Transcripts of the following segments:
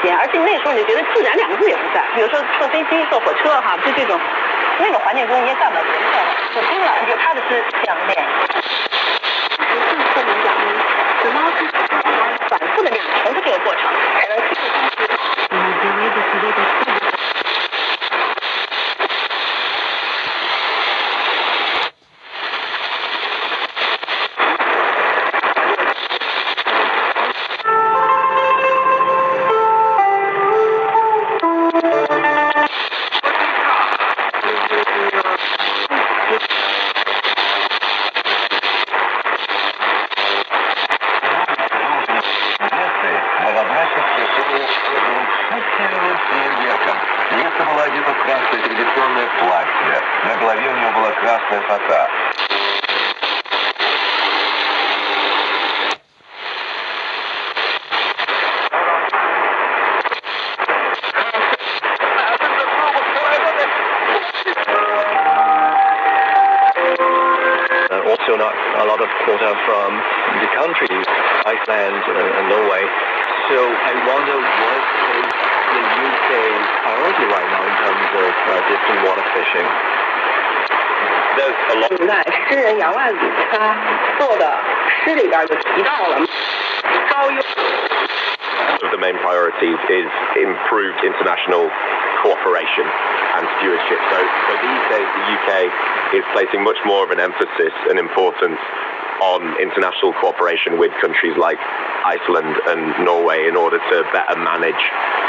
而且那时候你觉得自然2个字也不在，比如说坐飞机、坐火车哈，就这种那种环境中你也干不了别的事儿。我听了就踏踏实实这样练，不能讲只要是反复的练，重复这个过程，才能记住当时。Also not a lot of quota from the countries, Iceland and Norway. So I wonder what is the UK's priority right now in terms of distant water fishing? There's a lot. 在诗人杨万里他做的诗里边就提到了高优。 One of the main priorities is improved international cooperation and stewardship. So these days the UK is placing much more of an emphasis and importance on international cooperation with countries like Iceland and Norway in order to better manage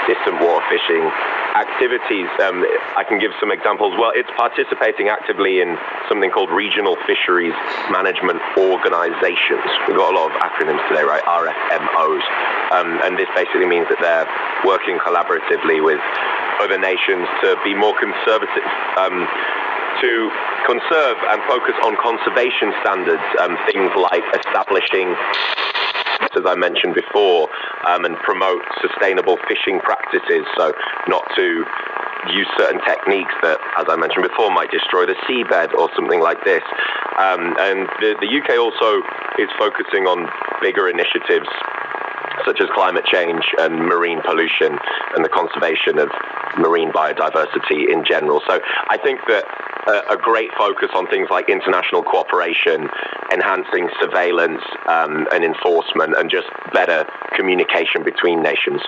distant water fishing activities. I can give some examples. Well, it's participating actively in something called regional fisheries management organizations. We've got a lot of acronyms today, right? RFMOs. And this basically means that they're working collaboratively with other nations to be more conservative, to conserve and focus on conservation standards, things like establishing, as I mentioned before, and promote sustainable fishing practices, so not to use certain techniques that, as I mentioned before, might destroy the seabed or something like this. And the UK also is focusing on bigger initiatives such as climate change and marine pollution and the conservation of marine biodiversity in general. So I think that a great focus on things like international cooperation, enhancing surveillance and enforcement, and just better communication between nations.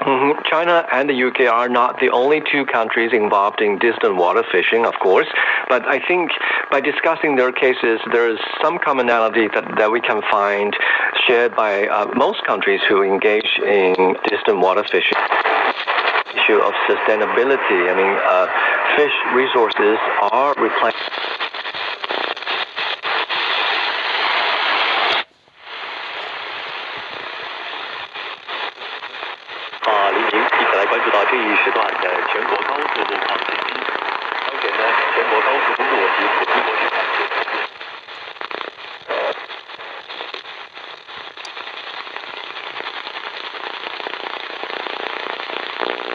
Mm-hmm. China and the UK are not the only two countries involved in distant water fishing, of course, but I think by discussing their cases, there is some commonality that we can find shared by most countries who engage in distant water fishing. Issue of sustainability. I mean, fish resources are replenished. 关注到这一时段的全国高速路况信息。